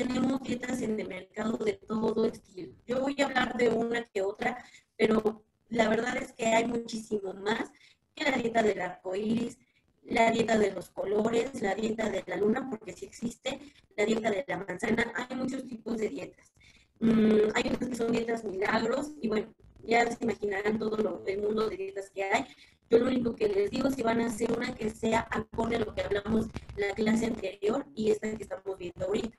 tenemos dietas en el mercado de todo estilo. Yo voy a hablar de una que otra, pero la verdad es que hay muchísimo más que la dieta del arco iris, la dieta de los colores, la dieta de la luna, porque sí existe, la dieta de la manzana. Hay muchos tipos de dietas. Hay unas que son dietas milagros, y bueno, ya se imaginarán todo el mundo de dietas que hay. Yo lo único que les digo, si van a hacer una que sea acorde a lo que hablamos en la clase anterior y esta que estamos viendo ahorita.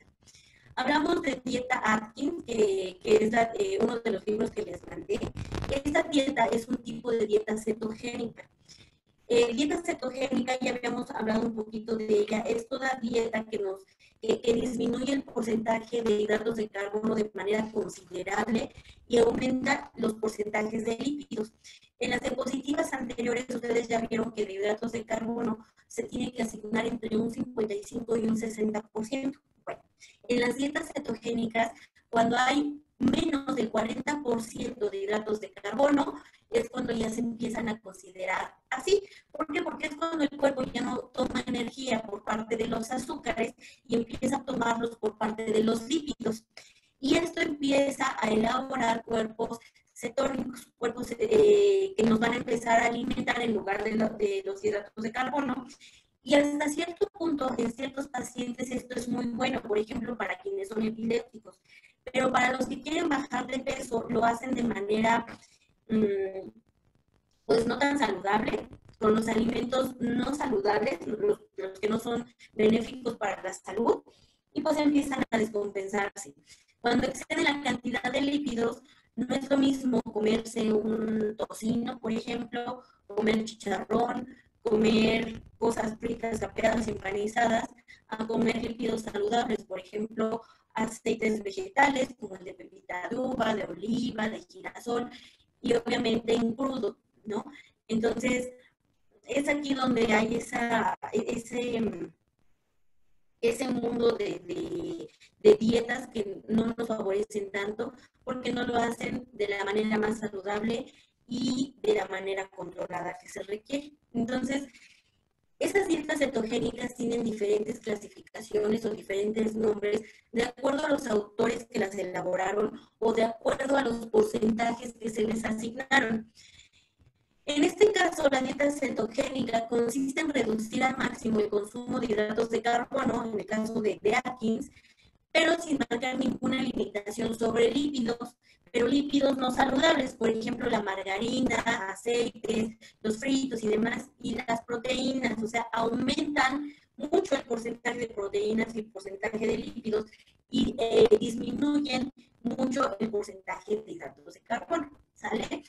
Hablamos de dieta Atkins, que es uno de los libros que les mandé. Esta dieta es un tipo de dieta cetogénica. Dieta cetogénica, ya habíamos hablado un poquito de ella, es toda dieta que disminuye el porcentaje de hidratos de carbono de manera considerable y aumenta los porcentajes de lípidos. En las diapositivas anteriores ustedes ya vieron que de hidratos de carbono se tiene que asignar entre un 55 y un 60%. Bueno, en las dietas cetogénicas, cuando hay menos del 40% de hidratos de carbono, es cuando ya se empiezan a considerar así. ¿Por qué? Porque es cuando el cuerpo ya no toma energía por parte de los azúcares y empieza a tomarlos por parte de los lípidos. Y esto empieza a elaborar cuerpos cetónicos, cuerpos que nos van a empezar a alimentar en lugar de los hidratos de carbono. Y hasta cierto punto, en ciertos pacientes esto es muy bueno, por ejemplo, para quienes son epilépticos. Pero para los que quieren bajar de peso, lo hacen de manera pues no tan saludable, con los alimentos no saludables, los que no son benéficos para la salud, y pues empiezan a descompensarse. Cuando excede la cantidad de lípidos, no es lo mismo comerse un tocino, por ejemplo, comer chicharrón, comer cosas fritas, capeadas, empanizadas, a comer lípidos saludables, por ejemplo, aceites vegetales como el de pepita de uva, de oliva, de girasol, y obviamente en crudo, ¿no? Entonces, es aquí donde hay ese mundo de dietas que no nos favorecen tanto porque no lo hacen de la manera más saludable y de la manera controlada que se requiere. Entonces, esas dietas cetogénicas tienen diferentes clasificaciones o diferentes nombres de acuerdo a los autores que las elaboraron o de acuerdo a los porcentajes que se les asignaron. En este caso, la dieta cetogénica consiste en reducir al máximo el consumo de hidratos de carbono, en el caso de Atkins, pero sin marcar ninguna limitación sobre lípidos, pero lípidos no saludables, por ejemplo, la margarina, aceites, los fritos y demás, y las proteínas, o sea, aumentan mucho el porcentaje de proteínas y el porcentaje de lípidos y disminuyen mucho el porcentaje de hidratos de carbono, ¿sale?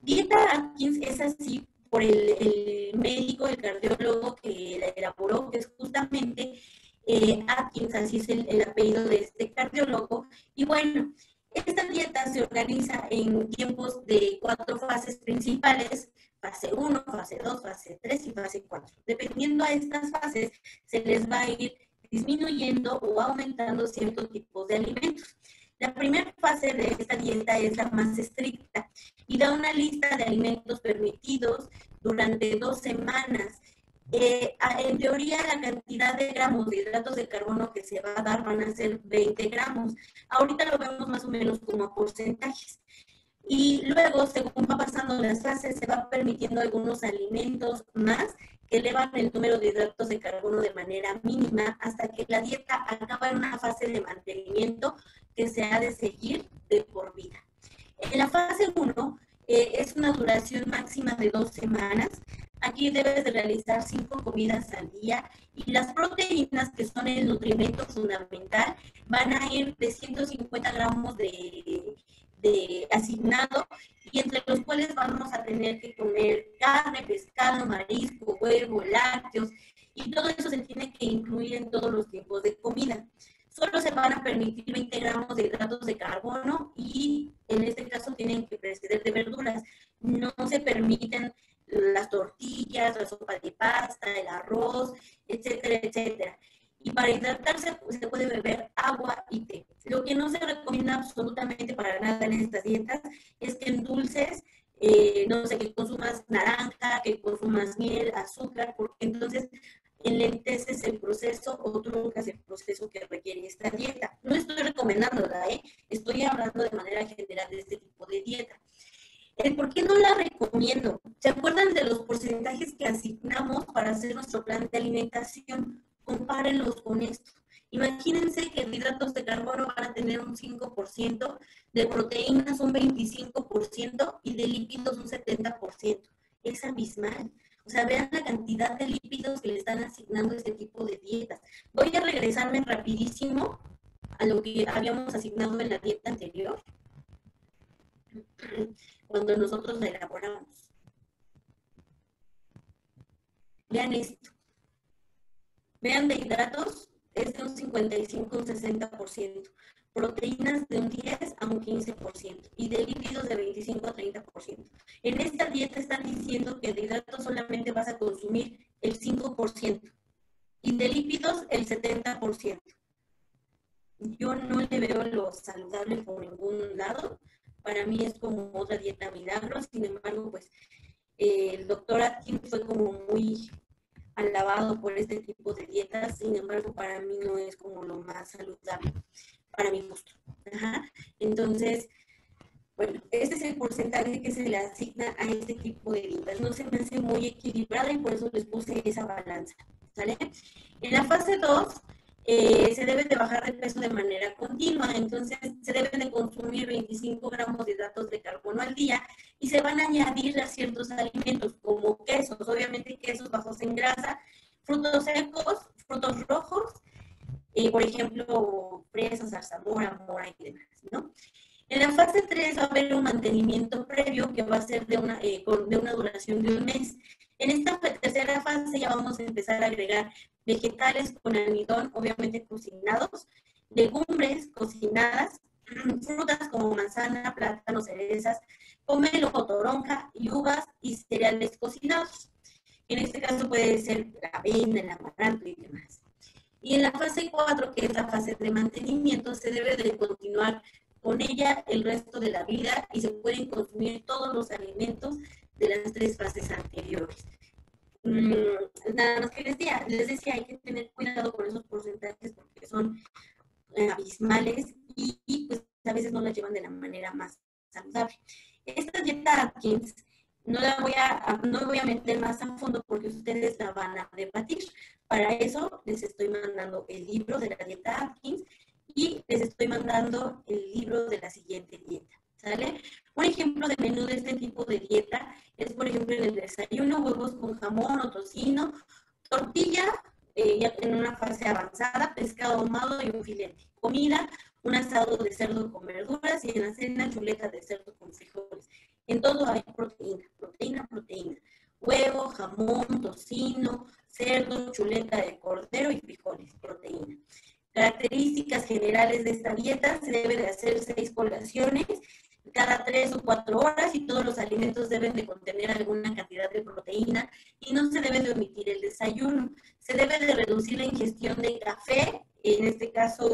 Dieta Atkins es así por el médico, el cardiólogo que la elaboró, que es justamente Atkins, así es el apellido de este cardiólogo. Y bueno, esta dieta se organiza en tiempos de 4 fases principales: fase 1, fase 2, fase 3 y fase 4. Dependiendo a estas fases, se les va a ir disminuyendo o aumentando ciertos tipos de alimentos. La primera fase de esta dieta es la más estricta y da una lista de alimentos permitidos durante 2 semanas. En teoría, la cantidad de gramos de hidratos de carbono que se va a dar van a ser 20 gramos. Ahorita lo vemos más o menos como porcentajes. Y luego, según va pasando las fases, se va permitiendo algunos alimentos más que elevan el número de hidratos de carbono de manera mínima hasta que la dieta acaba en una fase de mantenimiento que se ha de seguir de por vida. En la fase 1 es una duración máxima de 2 semanas. Aquí debes de realizar 5 comidas al día y las proteínas, que son el nutrimento fundamental, van a ir de 150 gramos de asignado, y entre los cuales vamos a tener que comer carne, pescado, marisco, huevo, lácteos, y todo eso se tiene que incluir en todos los tiempos de comida. Solo se van a permitir 20 gramos de hidratos de carbono y en este caso tienen que preceder de verduras. No se permiten las tortillas, la sopa de pasta, el arroz, etcétera, etcétera. Y para hidratarse pues, se puede beber agua y té. Lo que no se recomienda absolutamente para nada en estas dietas es que endulces, no sé, que consumas naranja, que consumas miel, azúcar, porque entonces enlenteces el proceso o truncas el proceso que requiere esta dieta. No recomendándola, estoy hablando de manera general de este tipo de dieta. ¿Por qué no la recomiendo? ¿Se acuerdan de los porcentajes que asignamos para hacer nuestro plan de alimentación? Compárenlos con esto. Imagínense que de hidratos de carbono van a tener un 5%, de proteínas un 25% y de lípidos un 70%. Es abismal. O sea, vean la cantidad de lípidos que le están asignando a este tipo de dietas. Voy a regresarme rapidísimo a lo que habíamos asignado en la dieta anterior, cuando nosotros la elaboramos. Vean esto. Vean, de hidratos es de un 55 a un 60%, proteínas de un 10 a un 15% y de lípidos de 25 a 30%. En esta dieta están diciendo que de hidratos solamente vas a consumir el 5% y de lípidos el 70%. Yo no le veo lo saludable por ningún lado. Para mí es como otra dieta milagro. Sin embargo, pues el doctor Atkins fue como muy alabado por este tipo de dietas. Sin embargo, para mí no es como lo más saludable, para mi gusto. Entonces, bueno, este es el porcentaje que se le asigna a este tipo de dietas. No se me hace muy equilibrada y por eso les puse esa balanza, ¿sale? En la fase 2, se debe de bajar de peso de manera continua, entonces se deben de consumir 25 gramos de hidratos de carbono al día y se van a añadir a ciertos alimentos como quesos, obviamente quesos bajos en grasa, frutos secos, frutos rojos, por ejemplo, fresas, zarzamora, mora y demás, ¿no? En la fase 3 va a haber un mantenimiento previo que va a ser de una duración de un mes. En esta tercera fase ya vamos a empezar a agregar vegetales con almidón, obviamente cocinados, legumbres cocinadas, frutas como manzana, plátano, cerezas, pomelo o toronja y uvas y cereales cocinados. En este caso puede ser la avena, el amaranto y demás. Y en la fase 4, que es la fase de mantenimiento, se debe de continuar con ella el resto de la vida y se pueden consumir todos los alimentos de las 3 fases anteriores. Nada más que les decía, hay que tener cuidado con esos porcentajes porque son abismales y pues a veces no las llevan de la manera más saludable. Esta dieta Atkins no me voy a meter más a fondo porque ustedes la van a debatir. Para eso les estoy mandando el libro de la dieta Atkins y les estoy mandando el libro de la siguiente dieta, ¿sale? Un ejemplo de menú de este tipo de dieta es, por ejemplo, en el desayuno, huevos con jamón o tocino, tortilla, ya en una fase avanzada, pescado ahumado y un filete. Comida, un asado de cerdo con verduras y en la cena, chuleta de cerdo con frijoles. En todo hay proteína, proteína, proteína. Huevo, jamón, tocino, cerdo, chuleta de cordero y frijoles, proteína. Características generales de esta dieta: se debe de hacer 6 colaciones cada 3 o 4 horas y todos los alimentos deben de contener alguna cantidad de proteína y no se debe de omitir el desayuno. Se debe de reducir la ingestión de café, en este caso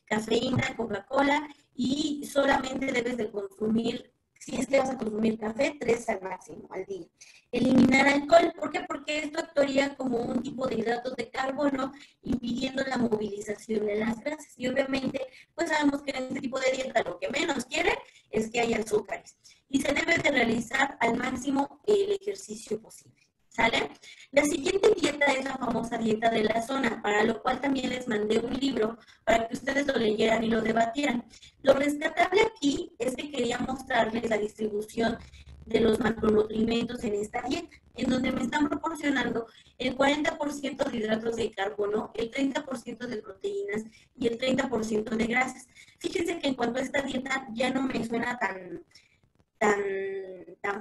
cafeína, Coca-Cola, y solamente debes de consumir, si es que vas a consumir café, 3 al máximo al día. Eliminar alcohol, ¿por qué? Porque esto actuaría como un tipo de hidratos de carbono, impidiendo la movilización de las grasas. Y obviamente, pues sabemos que en este tipo de dieta lo que menos quiere es que haya azúcares. Y se debe de realizar al máximo el ejercicio posible, ¿sale? La siguiente dieta es la famosa dieta de la zona, para lo cual también les mandé un libro para que ustedes lo leyeran y lo debatieran. Lo rescatable aquí es que quería mostrarles la distribución de los macronutrientes en esta dieta, en donde me están proporcionando el 40% de hidratos de carbono, el 30% de proteínas y el 30% de grasas. Fíjense que en cuanto a esta dieta ya no me suena tan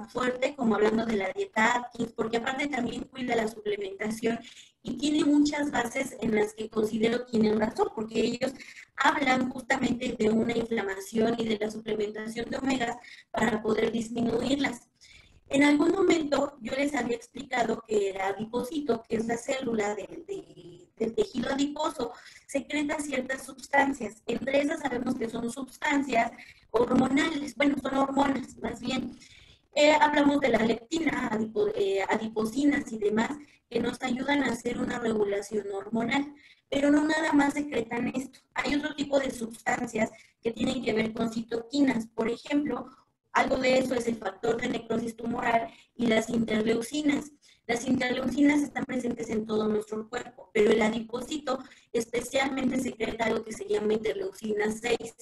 fuerte como hablando de la dieta Atkins, porque aparte también cuida la suplementación y tiene muchas bases en las que considero tienen razón, porque ellos hablan justamente de una inflamación y de la suplementación de omegas para poder disminuirlas. En algún momento yo les había explicado que el adipocito, que es la célula del tejido adiposo, secreta ciertas sustancias. Entre esas sabemos que son sustancias hormonales, bueno, son hormonas más bien. Hablamos de la leptina, adipocinas y demás, que nos ayudan a hacer una regulación hormonal, pero no nada más secretan esto. Hay otro tipo de sustancias que tienen que ver con citoquinas. Por ejemplo, algo de eso es el factor de necrosis tumoral y las interleucinas. Las interleucinas están presentes en todo nuestro cuerpo, pero el adipocito especialmente secreta algo que se llama interleucina 6.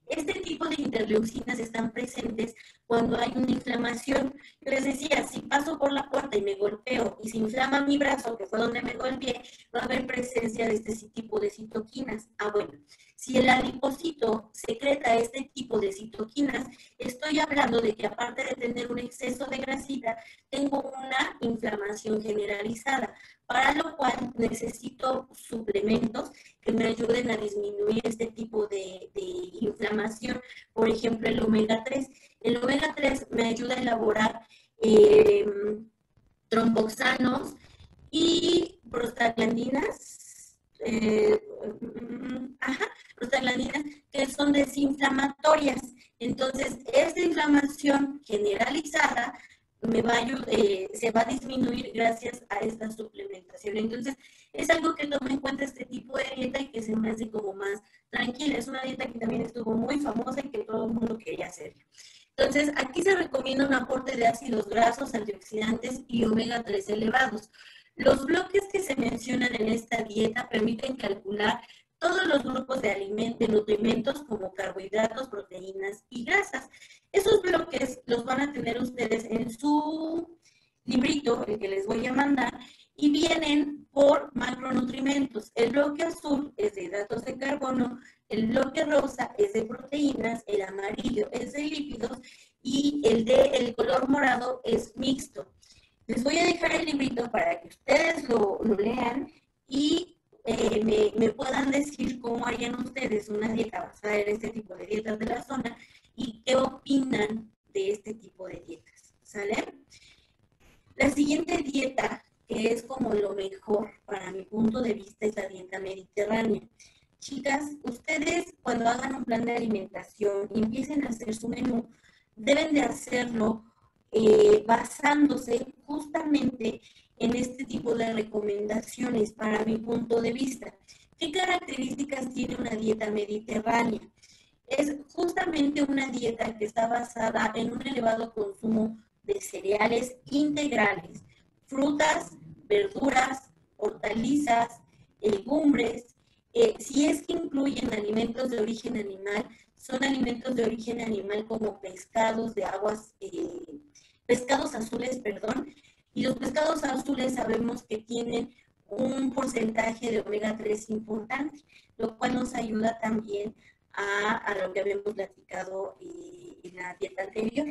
Este tipo de interleucinas están presentes cuando hay una inflamación. Yo les decía, si paso por la puerta y me golpeo y se inflama mi brazo, que fue donde me golpeé, va a haber presencia de este tipo de citoquinas. Bueno, si el adipocito secreta este tipo de citoquinas, estoy hablando de que aparte de tener un exceso de grasita, tengo una inflamación generalizada, para lo cual necesito suplementos que me ayuden a disminuir este tipo de inflamación. Por ejemplo, el omega 3. El omega 3 me ayuda a elaborar tromboxanos y prostaglandinas, prostaglandinas que son desinflamatorias. Entonces, esta inflamación generalizada se va a disminuir gracias a esta suplementación. Entonces, es algo que toma en cuenta este tipo de dieta y que se me hace como más tranquila. Es una dieta que también estuvo muy famosa y que todo el mundo quería hacer. Entonces, aquí se recomienda un aporte de ácidos grasos, antioxidantes y omega 3 elevados. Los bloques que se mencionan en esta dieta permiten calcular todos los grupos de nutrimentos como carbohidratos, proteínas y grasas. Esos bloques los van a tener ustedes en su librito, el que les voy a mandar, y vienen por macronutrimentos. El bloque azul es de hidratos de carbono, el bloque rosa es de proteínas, el amarillo es de lípidos y el color morado es mixto. Les voy a dejar el librito para que ustedes lo lean y me puedan decir cómo harían ustedes una dieta basada en este tipo de dietas de la zona y qué opinan de este tipo de dietas. ¿Sale? La siguiente dieta, que es como lo mejor para mi punto de vista, es la dieta mediterránea. Chicas, ustedes cuando hagan un plan de alimentación y empiecen a hacer su menú, deben de hacerlo basándose justamente en este tipo de recomendaciones para mi punto de vista. ¿Qué características tiene una dieta mediterránea? Es justamente una dieta que está basada en un elevado consumo de cereales integrales, frutas, verduras, hortalizas, legumbres. Si es que incluyen alimentos de origen animal, son alimentos de origen animal como pescados de aguas, pescados azules, perdón, y los pescados azules sabemos que tienen un porcentaje de omega 3 importante, lo cual nos ayuda también a lo que habíamos platicado en la dieta anterior.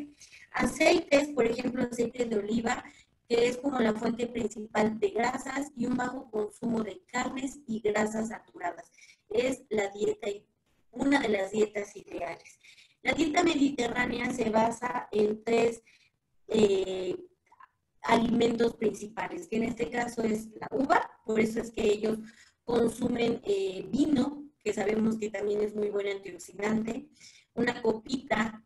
Aceites, por ejemplo, aceite de oliva, que es como la fuente principal de grasas y un bajo consumo de carnes y grasas saturadas. Es la dieta, una de las dietas ideales. La dieta mediterránea se basa en tres alimentos principales, que en este caso es la uva, por eso es que ellos consumen vino, que sabemos que también es muy buen antioxidante. Una copita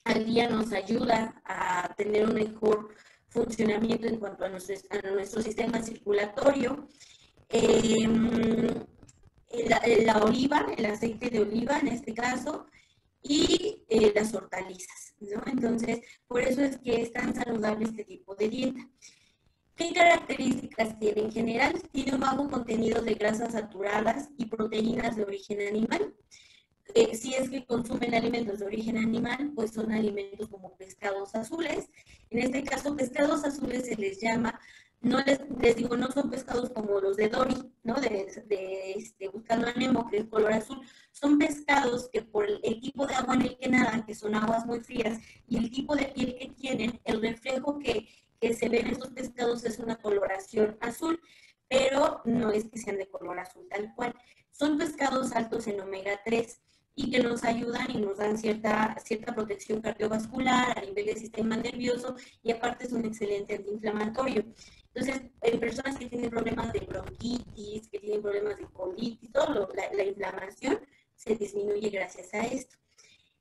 al día nos ayuda a tener un mejor funcionamiento en cuanto a nuestro sistema circulatorio. La oliva, el aceite de oliva en este caso, y las hortalizas, ¿no? Entonces, por eso es que es tan saludable este tipo de dieta. ¿Qué características tiene en general? Tiene un bajo contenido de grasas saturadas y proteínas de origen animal. Si es que consumen alimentos de origen animal, pues son alimentos como pescados azules. En este caso, pescados azules se les llama, no les digo, no son pescados como los de Dory, ¿no? Buscando a Nemo, que es color azul. Son pescados que por el tipo de agua en el que nadan, que son aguas muy frías, y el tipo de piel que tienen, el reflejo que se ve en estos pescados es una coloración azul, pero no es que sean de color azul tal cual. Son pescados altos en omega 3 y que nos ayudan y nos dan cierta protección cardiovascular a nivel del sistema nervioso y aparte es un excelente antiinflamatorio. Entonces, en personas que tienen problemas de bronquitis, que tienen problemas de colitis, todo la inflamación se disminuye gracias a esto.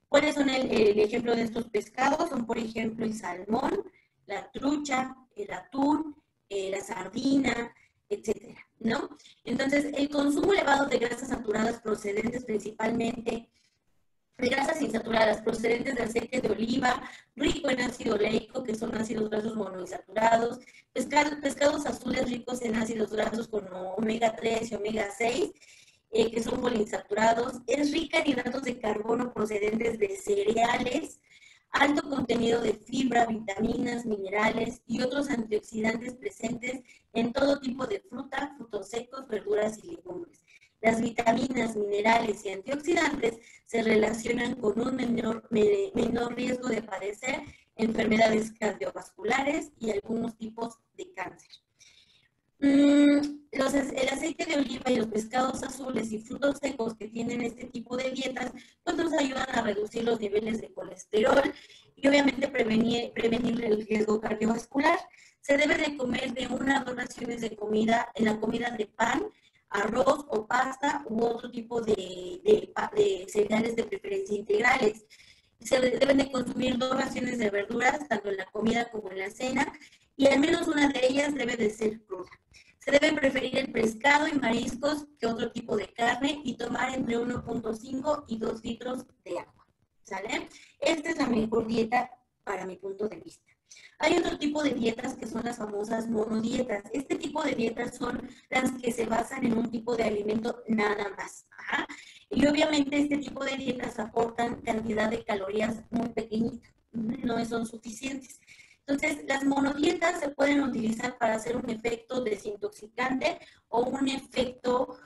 ¿Cuáles son el ejemplo de estos pescados? Son, por ejemplo, el salmón, la trucha, el atún, la sardina, etcétera, ¿no? Entonces, el consumo elevado de grasas saturadas procedentes principalmente de grasas insaturadas procedentes de aceite de oliva, rico en ácido oleico, que son ácidos grasos monoinsaturados, pescados azules ricos en ácidos grasos como omega 3 y omega 6, que son poliinsaturados, es rica en hidratos de carbono procedentes de cereales, alto contenido de fibra, vitaminas, minerales y otros antioxidantes presentes en todo tipo de fruta, frutos secos, verduras y legumbres. Las vitaminas, minerales y antioxidantes se relacionan con un menor riesgo de padecer enfermedades cardiovasculares y algunos tipos de cáncer. El aceite de oliva y los pescados azules y frutos secos que tienen este tipo de dietas, pues nos ayudan a reducir los niveles de colesterol y obviamente prevenir el riesgo cardiovascular. Se debe de comer de 1 a 2 raciones de comida, en la comida de pan, arroz o pasta u otro tipo de cereales de preferencia integrales. Se deben de consumir 2 raciones de verduras, tanto en la comida como en la cena, y al menos una de ellas debe de ser cruda. Se debe preferir el pescado y mariscos que otro tipo de carne y tomar entre 1.5 y 2 litros de agua. ¿Sale? Esta es la mejor dieta para mi punto de vista. Hay otro tipo de dietas que son las famosas monodietas. Este tipo de dietas son las que se basan en un tipo de alimento nada más. Ajá. Y obviamente este tipo de dietas aportan cantidad de calorías muy pequeñitas, no son suficientes. Entonces, las monodietas se pueden utilizar para hacer un efecto desintoxicante o un efecto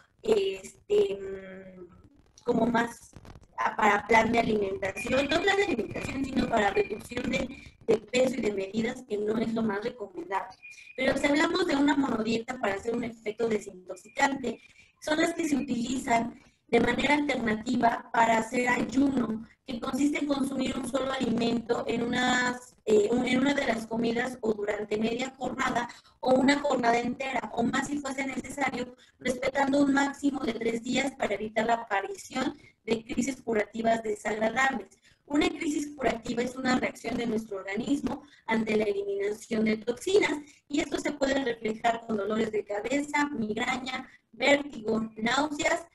como más para plan de alimentación, no plan de alimentación, sino para reducción de peso y de medidas, que no es lo más recomendable. Pero si hablamos de una monodieta para hacer un efecto desintoxicante, son las que se utilizan de manera alternativa para hacer ayuno, que consiste en consumir un solo alimento en una de las comidas o durante media jornada o una jornada entera, o más si fuese necesario, respetando un máximo de 3 días para evitar la aparición de crisis curativas desagradables. Una crisis curativa es una reacción de nuestro organismo ante la eliminación de toxinas, y esto se puede reflejar con dolores de cabeza, migraña, vértigo, náuseas,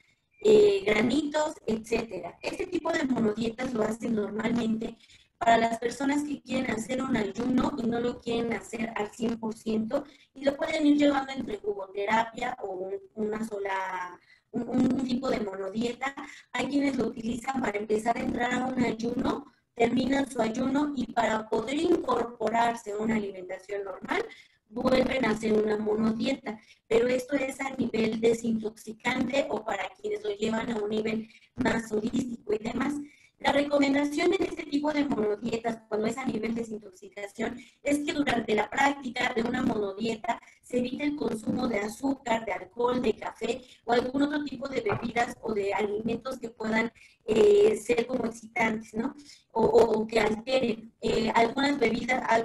granitos, etcétera. Este tipo de monodietas lo hacen normalmente para las personas que quieren hacer un ayuno y no lo quieren hacer al 100%, y lo pueden ir llevando entre jugoterapia o un tipo de monodieta. Hay quienes lo utilizan para empezar a entrar a un ayuno, terminan su ayuno y para poder incorporarse a una alimentación normal, vuelven a hacer una monodieta, pero esto es a nivel desintoxicante o para quienes lo llevan a un nivel más holístico y demás. La recomendación en este tipo de monodietas, cuando es a nivel de desintoxicación, es que durante la práctica de una monodieta se evite el consumo de azúcar, de alcohol, de café o algún otro tipo de bebidas o de alimentos que puedan ser como excitantes, ¿no? O que alteren algunas bebidas,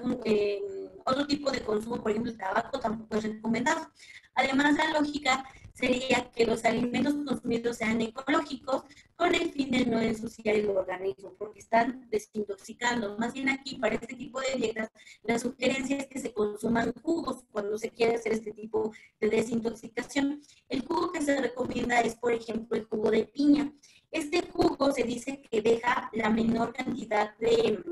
otro tipo de consumo, por ejemplo, el tabaco tampoco es recomendado. Además, la lógica sería que los alimentos consumidos sean ecológicos con el fin de no ensuciar el organismo, porque están desintoxicando. Más bien aquí, para este tipo de dietas, la sugerencia es que se consuman jugos cuando se quiere hacer este tipo de desintoxicación. El jugo que se recomienda es, por ejemplo, el jugo de piña. Este jugo se dice que deja la menor cantidad de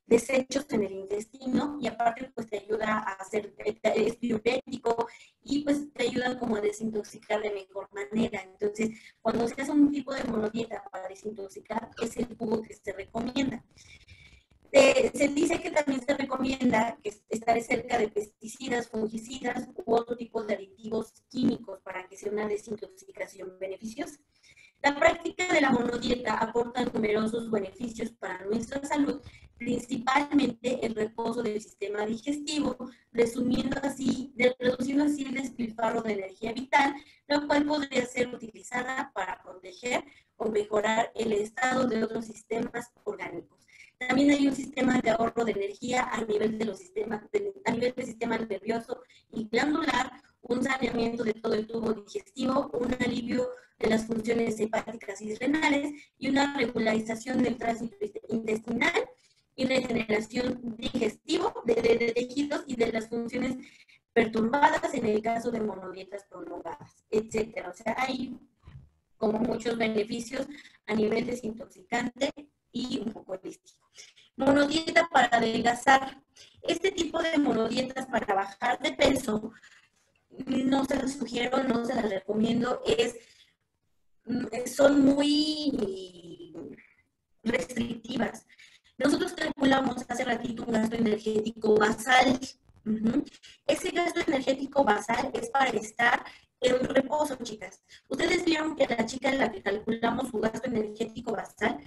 desechos en el intestino, y aparte pues te ayuda a hacer, es diurético y pues te ayuda como a desintoxicar de mejor manera. Entonces, cuando se hace un tipo de monodieta para desintoxicar, es el jugo que se recomienda. Se dice que también se recomienda que estar cerca de pesticidas, fungicidas u otro tipo de aditivos químicos para que sea una desintoxicación beneficiosa. La práctica de la monodieta aporta numerosos beneficios para nuestra salud, principalmente el reposo del sistema digestivo, reduciendo así el despilfarro de energía vital, lo cual podría ser utilizada para proteger o mejorar el estado de otros sistemas orgánicos. También hay un sistema de ahorro de energía a nivel del sistema nervioso y glandular, un saneamiento de todo el tubo digestivo, un alivio de las funciones hepáticas y renales y una regularización del tránsito intestinal y regeneración digestivo de tejidos y de las funciones perturbadas en el caso de monodietas prolongadas, etcétera. O sea, hay como muchos beneficios a nivel desintoxicante y un poco holístico. Monodieta para adelgazar. Este tipo de monodietas para bajar de peso no se las sugiero, no se las recomiendo, son muy restrictivas. Nosotros calculamos hace ratito un gasto energético basal. Ese gasto energético basal es para estar en reposo, chicas. Ustedes vieron que la chica en la que calculamos su gasto energético basal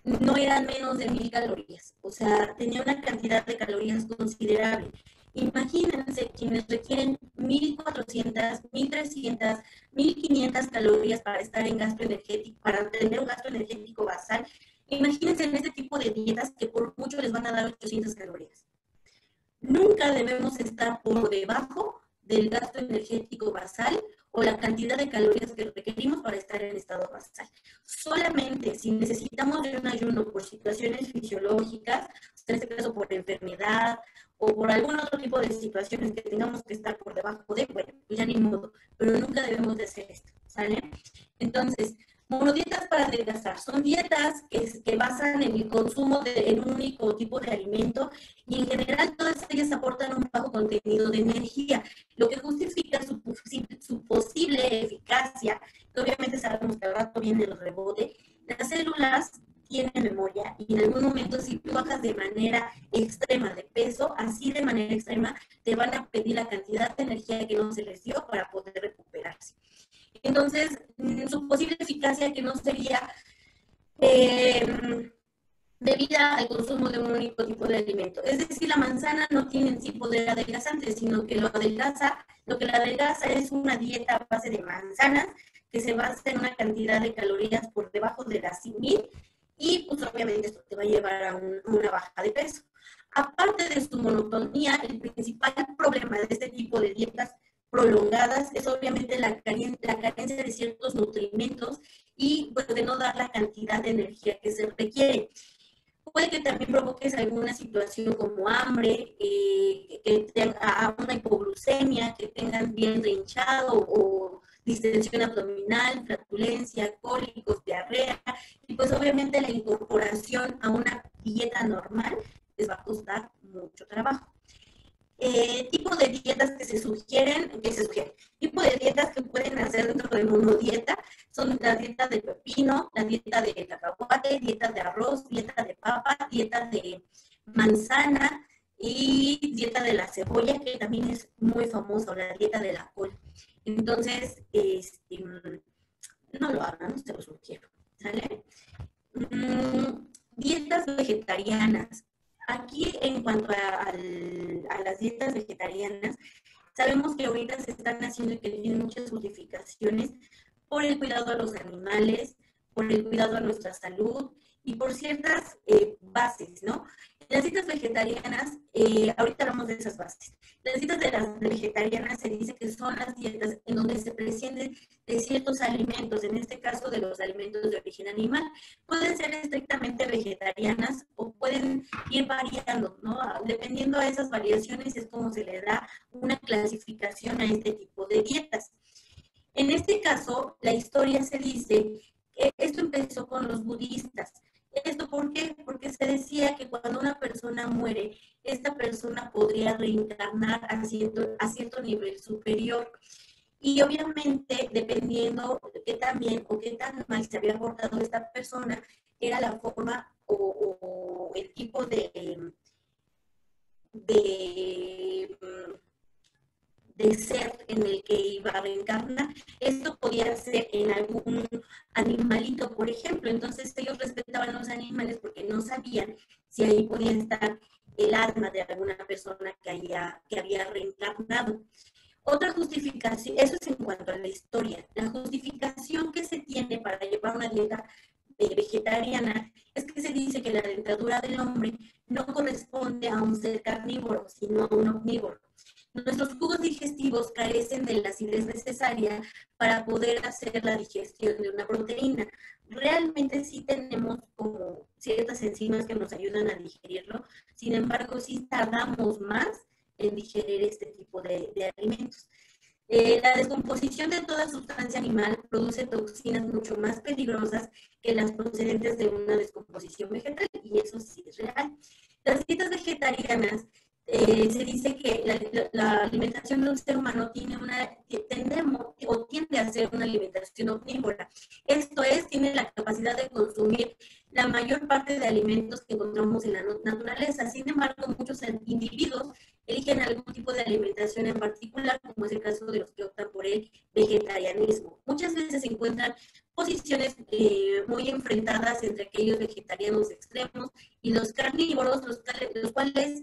no eran menos de 1000 calorías, o sea, tenía una cantidad de calorías considerable. Imagínense quienes requieren 1400, 1300, 1500 calorías para estar en gasto energético, para tener un gasto energético basal. Imagínense en este tipo de dietas que por mucho les van a dar 800 calorías. Nunca debemos estar por debajo del gasto energético basal o la cantidad de calorías que requerimos para estar en estado basal. Solamente si necesitamos de un ayuno por situaciones fisiológicas, en este caso por enfermedad o por algún otro tipo de situaciones que tengamos que estar por debajo de, bueno, pues ya ni modo, pero nunca debemos de hacer esto, ¿sale? Entonces, monodietas para adelgazar son dietas que basan en el consumo en un único tipo de alimento y en general todas ellas aportan un bajo contenido de energía, lo que justifica su posible eficacia, que obviamente sabemos que al rato viene el rebote. Las células tienen memoria y en algún momento si tú bajas de manera extrema de peso, así de manera extrema, te van a pedir la cantidad de energía que no se les dio para poder recuperarse. Entonces, su posible eficacia que no sería debida al consumo de un único tipo de alimento. Es decir, la manzana no tiene en sí poder adelgazante, sino que lo que la adelgaza es una dieta a base de manzanas que se basa en una cantidad de calorías por debajo de las 1000 y pues obviamente esto te va a llevar a una baja de peso. Aparte de su monotonía, el principal problema de este tipo de dietas prolongadas es obviamente la carencia de ciertos nutrimentos y pues, de no dar la cantidad de energía que se requiere. Puede que también provoques alguna situación como hambre, que tenga una hipoglucemia, que tengan vientre hinchado o distensión abdominal, flatulencia, cólicos, diarrea, y pues obviamente la incorporación a una dieta normal les va a costar mucho trabajo. Tipo de dietas que se sugieren, tipo de dietas que pueden hacer dentro de monodieta son la dieta de pepino, la dieta de cacahuate, dieta de arroz, dieta de papa, dieta de manzana y dieta de la cebolla, que también es muy famosa, o la dieta de la col. Entonces, no lo hagan, no se lo sugiero, ¿sale? Dietas vegetarianas. Aquí, en cuanto a las dietas vegetarianas, sabemos que ahorita se están haciendo y que tienen muchas justificaciones por el cuidado a los animales, por el cuidado a nuestra salud y por ciertas bases, ¿no? Las dietas vegetarianas, ahorita hablamos de esas bases. Las dietas de las vegetarianas se dice que son las dietas en donde se prescinden de ciertos alimentos, en este caso de los alimentos de origen animal. Pueden ser estrictamente vegetarianas o pueden ir variando, ¿no? Dependiendo de esas variaciones es como se le da una clasificación a este tipo de dietas. En este caso, la historia se dice que esto empezó con los budistas. ¿Esto por qué? Porque se decía que cuando una persona muere, esta persona podría reencarnar a cierto nivel superior. Y obviamente, dependiendo de qué tan bien o qué tan mal se había portado esta persona, era la forma o el tipo de ser en el que iba a reencarnar. Esto podía ser en algún animalito, por ejemplo. Entonces ellos respetaban los animales porque no sabían si ahí podía estar el alma de alguna persona que había reencarnado. Otra justificación, eso es en cuanto a la historia. La justificación que se tiene para llevar una dieta vegetariana es que se dice que la dentadura del hombre no corresponde a un ser carnívoro, sino a un omnívoro. Nuestros jugos digestivos carecen de la acidez necesaria para poder hacer la digestión de una proteína. Realmente sí tenemos como ciertas enzimas que nos ayudan a digerirlo, sin embargo sí tardamos más en digerir este tipo de alimentos. La descomposición de toda sustancia animal produce toxinas mucho más peligrosas que las procedentes de una descomposición vegetal, y eso sí es real. Las dietas vegetarianas, se dice que la alimentación de un ser humano tiende a ser una alimentación omnívora. Esto es, tiene la capacidad de consumir la mayor parte de alimentos que encontramos en la naturaleza. Sin embargo, muchos individuos eligen algún tipo de alimentación en particular, como es el caso de los que optan por el vegetarianismo. Muchas veces se encuentran posiciones muy enfrentadas entre aquellos vegetarianos extremos y los carnívoros, los cuales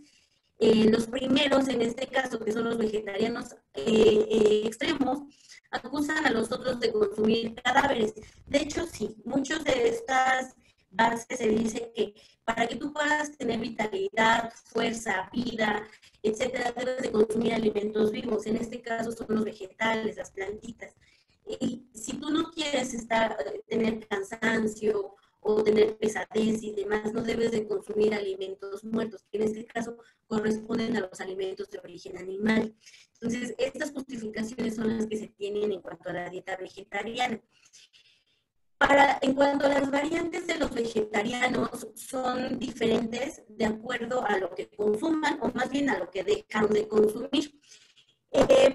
los primeros, en este caso, que son los vegetarianos extremos, acusan a los otros de consumir cadáveres. De hecho, sí, muchos de estas bases se dice que para que tú puedas tener vitalidad, fuerza, vida, etcétera, debes de consumir alimentos vivos. En este caso son los vegetales, las plantitas. Y si tú no quieres tener cansancio o tener pesadez y demás, no debes de consumir alimentos muertos, que en este caso corresponden a los alimentos de origen animal. Entonces, estas justificaciones son las que se tienen en cuanto a la dieta vegetariana. En cuanto a las variantes de los vegetarianos, son diferentes de acuerdo a lo que consuman, o más bien a lo que dejan de consumir.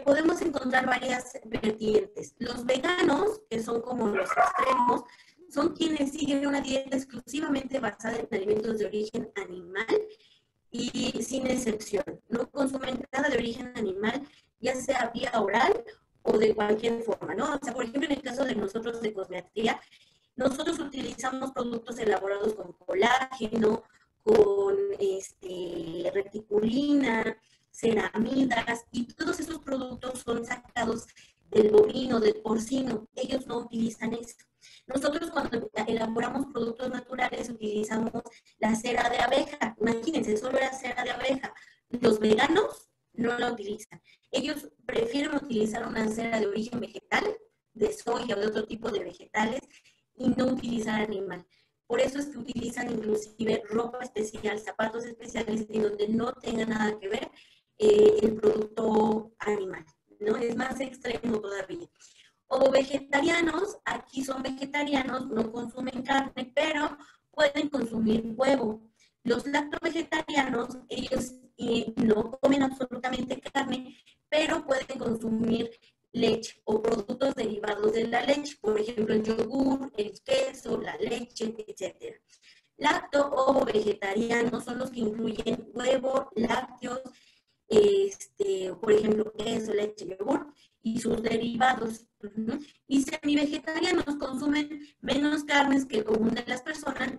Podemos encontrar varias vertientes. Los veganos, que son como los extremos, son quienes siguen una dieta exclusivamente basada en alimentos de origen animal y sin excepción. No consumen nada de origen animal, ya sea vía oral o de cualquier forma, ¿no? O sea, por ejemplo, en el caso de nosotros de Cosmetría, nosotros utilizamos productos elaborados con colágeno, con reticulina, ceramidas, y todos esos productos son sacados del bovino, del porcino. Ellos no utilizan esto. Nosotros cuando elaboramos productos naturales utilizamos la cera de abeja. Imagínense, solo la cera de abeja. Los veganos no la utilizan. Ellos prefieren utilizar una cera de origen vegetal, de soya o de otro tipo de vegetales, y no utilizar animal. Por eso es que utilizan inclusive ropa especial, zapatos especiales, y donde no tenga nada que ver el producto animal, ¿no? Es más extremo todavía. O vegetarianos, aquí son vegetarianos, no consumen carne, pero pueden consumir huevo. Los lactovegetarianos, ellos no comen absolutamente carne, pero pueden consumir leche o productos derivados de la leche, por ejemplo, el yogur, el queso, la leche, etc. Lacto o vegetarianos son los que incluyen huevo, lácteos, por ejemplo, queso, leche, yogur y sus derivados. Y semi-vegetarianos consumen menos carnes que el común de las personas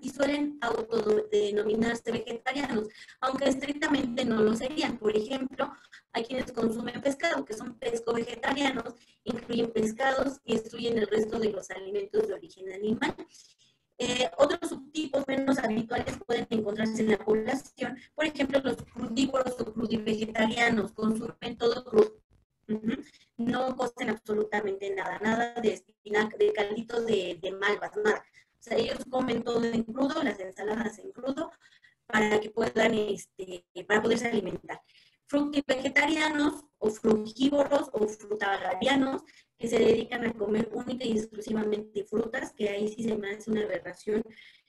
y suelen autodenominarse vegetarianos, aunque estrictamente no lo serían. Por ejemplo, hay quienes consumen pescado, que son pesco-vegetarianos, incluyen pescados y excluyen el resto de los alimentos de origen animal. Otros subtipos menos habituales pueden encontrarse en la población, por ejemplo, los crudívoros o crudivegetarianos, consumen todo crudo. No cocen absolutamente nada, nada de espinaca, de calditos de malvas, nada. O sea, ellos comen todo en crudo, las ensaladas en crudo, para que puedan, para poderse alimentar. Frugivegetarianos o frugívoros o frutarianos, que se dedican a comer única y exclusivamente frutas, que ahí sí se me hace una aberración.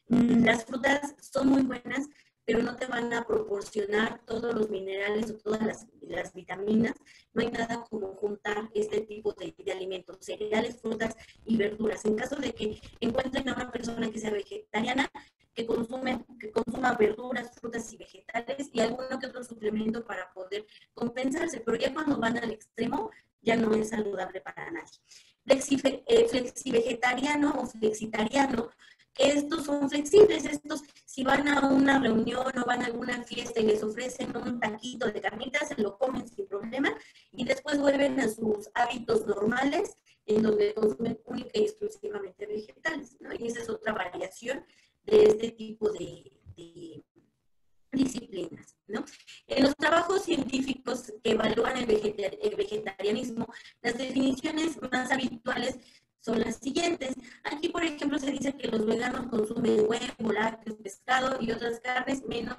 Las frutas son muy buenas, pero no te van a proporcionar todos los minerales o todas las vitaminas. No hay nada como juntar este tipo de alimentos, cereales, frutas y verduras. En caso de que encuentren a una persona que sea vegetariana, que consuma verduras, frutas y vegetales y alguno que otro suplemento para poder compensarse, pero ya cuando van al extremo ya no es saludable para nadie. Flexivegetariano o flexitariano, que estos son flexibles, estos si van a una reunión o van a alguna fiesta y les ofrecen un taquito de carnitas, se lo comen sin problema y después vuelven a sus hábitos normales en donde consumen única y exclusivamente vegetales, ¿no? Y esa es otra variación de este tipo de disciplinas. ¿no? En los trabajos científicos que evalúan el vegetarianismo, las definiciones más habituales son las siguientes. Aquí, por ejemplo, se dice que los veganos consumen huevo, lácteos, pescado y otras carnes menos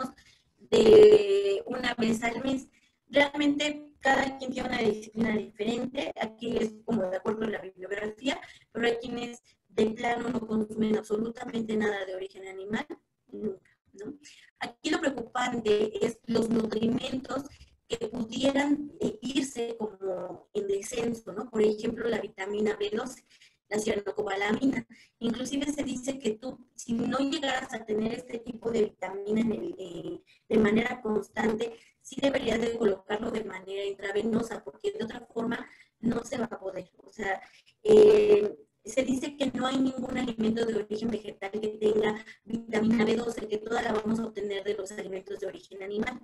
de una vez al mes. Realmente cada quien tiene una disciplina diferente. Aquí es como de acuerdo a la bibliografía, pero hay quienes de plano no consumen absolutamente nada de origen animal, nunca, ¿no? Aquí lo preocupante es los nutrimentos que pudieran irse como en descenso, ¿no? Por ejemplo, la vitamina B12, la cianocobalamina. Inclusive se dice que tú, si no llegaras a tener este tipo de vitamina de manera constante, sí deberías de colocarlo de manera intravenosa, porque de otra forma no se va a poder. O sea, se dice que no hay ningún alimento de origen vegetal que tenga vitamina B12, que toda la vamos a obtener de los alimentos de origen animal.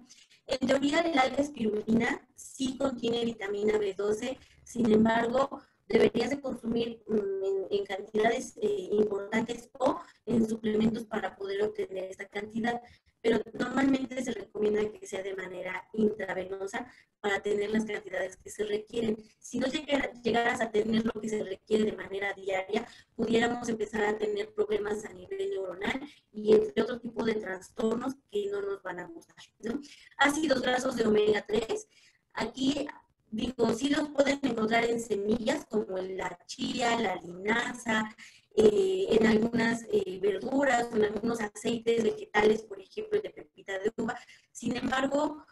En teoría, el alga espirulina sí contiene vitamina B12, sin embargo, deberías de consumir en cantidades importantes o en suplementos para poder obtener esta cantidad, pero normalmente se recomienda que sea de manera intravenosa para tener las cantidades que se requieren. Si no llegaras a tener lo que se requiere de manera diaria, pudiéramos empezar a tener problemas a nivel neuronal y entre otro tipo de trastornos que no nos van a gustar, ¿no? Ácidos grasos de omega 3, aquí digo, sí los pueden encontrar en semillas como la chía, la linaza, en algunas verduras, en algunos aceites vegetales, por ejemplo, el de pepita de uva. Sin embargo,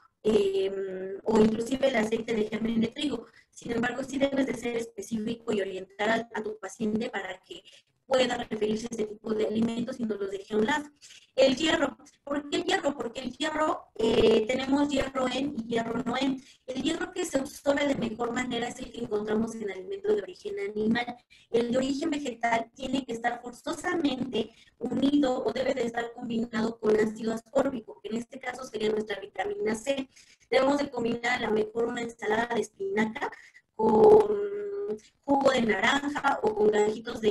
o inclusive el aceite de germen de trigo. Sin embargo, sí debes de ser específico y orientar a tu paciente para que pueda referirse a este tipo de alimentos y no los deje a un lado. El hierro. ¿Por qué el hierro? Porque el hierro, tenemos hierro en y hierro no en. El hierro que se absorbe de mejor manera es el que encontramos en alimentos de origen animal. El de origen vegetal tiene que estar forzosamente unido o debe de estar combinado con ácido ascórbico, que en este caso sería nuestra vitamina C. Debemos de combinar a lo mejor una ensalada de espinaca con jugo de naranja o con gajitos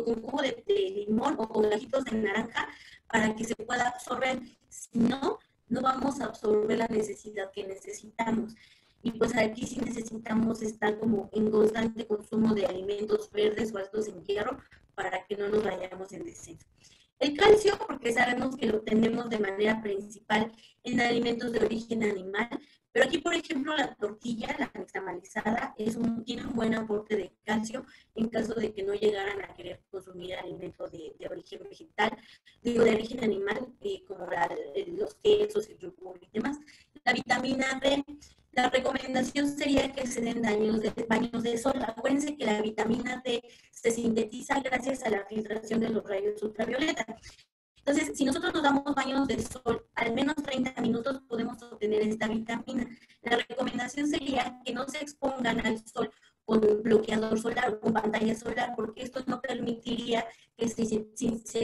con jugo de limón o con gajitos de naranja para que se pueda absorber. Si no, no vamos a absorber la necesidad que necesitamos. Y pues aquí sí necesitamos estar como en constante consumo de alimentos verdes o altos en hierro para que no nos vayamos en descenso. El calcio, porque sabemos que lo tenemos de manera principal en alimentos de origen animal, pero aquí, por ejemplo, la tortilla, la nixtamalizada, tiene un buen aporte de calcio en caso de que no llegaran a querer consumir alimentos de origen vegetal, digo, de origen animal, como los quesos, el yogur y demás. La vitamina D, la recomendación sería que se den baños de sol. Acuérdense que la vitamina D se sintetiza gracias a la filtración de los rayos ultravioleta. Entonces, si nosotros nos damos baños de sol al menos 30 minutos, podemos obtener esta vitamina. La recomendación sería que no se expongan al sol con bloqueador solar o con pantalla solar, porque esto no permitiría que se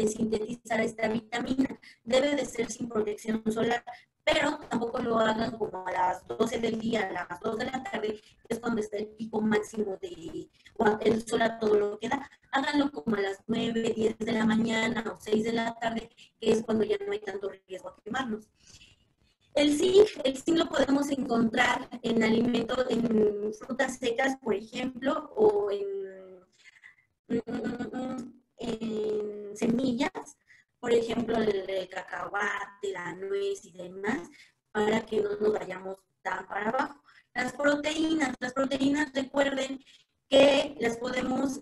sintetizara esta vitamina. Debe de ser sin protección solar, pero tampoco lo hagan como a las 12 del día, a las 2 de la tarde, que es cuando está el pico máximo el sol a todo lo que da. Háganlo como a las 9, 10 de la mañana o 6 de la tarde, que es cuando ya no hay tanto riesgo a quemarnos. El zinc lo podemos encontrar en alimentos, en frutas secas, por ejemplo, o en semillas, por ejemplo, el cacahuate, la nuez y demás, para que no nos vayamos tan para abajo. Las proteínas, recuerden que las podemos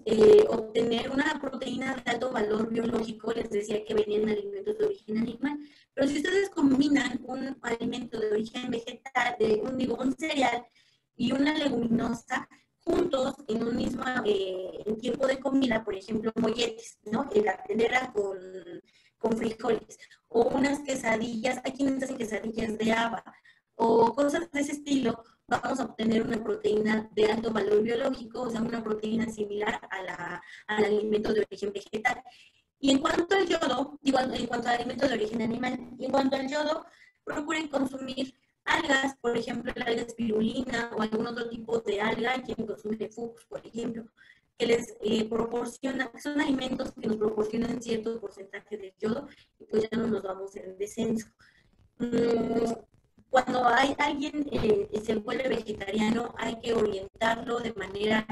obtener una proteína de alto valor biológico, les decía que venían en alimentos de origen animal, pero si ustedes combinan un alimento de origen vegetal, un cereal y una leguminosa, juntos en un mismo en tiempo de comida, por ejemplo, molletes, ¿no? En la telera con frijoles, o unas quesadillas, hay quienes hacen quesadillas de haba, o cosas de ese estilo, vamos a obtener una proteína de alto valor biológico, o sea, una proteína similar al alimento de origen vegetal. Y en cuanto al yodo, en cuanto al alimento de origen animal, y en cuanto al yodo, procuren consumir algas, por ejemplo, la alga espirulina o algún otro tipo de alga, quien consume fucus, por ejemplo, que les proporciona, son alimentos que nos proporcionan cierto porcentaje de yodo y pues ya no nos vamos en descenso. cuando hay alguien se vuelve vegetariano, hay que orientarlo de manera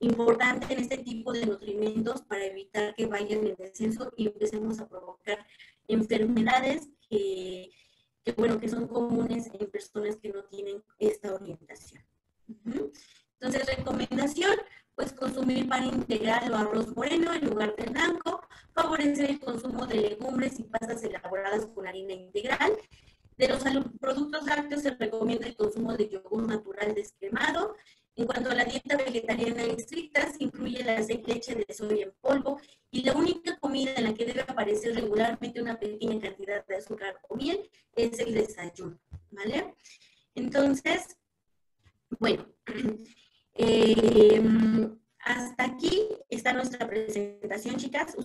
importante en este tipo de nutrimentos para evitar que vayan en descenso y empecemos a provocar enfermedades bueno, que son comunes en personas que no tienen esta orientación. Entonces, recomendación, pues consumir pan integral o arroz moreno en lugar de blanco, favorecer el consumo de legumbres y pastas elaboradas con harina integral. De los productos lácteos se recomienda el consumo de yogur natural descremado. En cuanto a la dieta vegetariana estricta, se incluye la leche de soya en polvo y la única comida en la que debe aparecer regularmente una pequeña cantidad de azúcar o miel es el desayuno, ¿vale? Entonces, bueno, hasta aquí está nuestra presentación, chicas.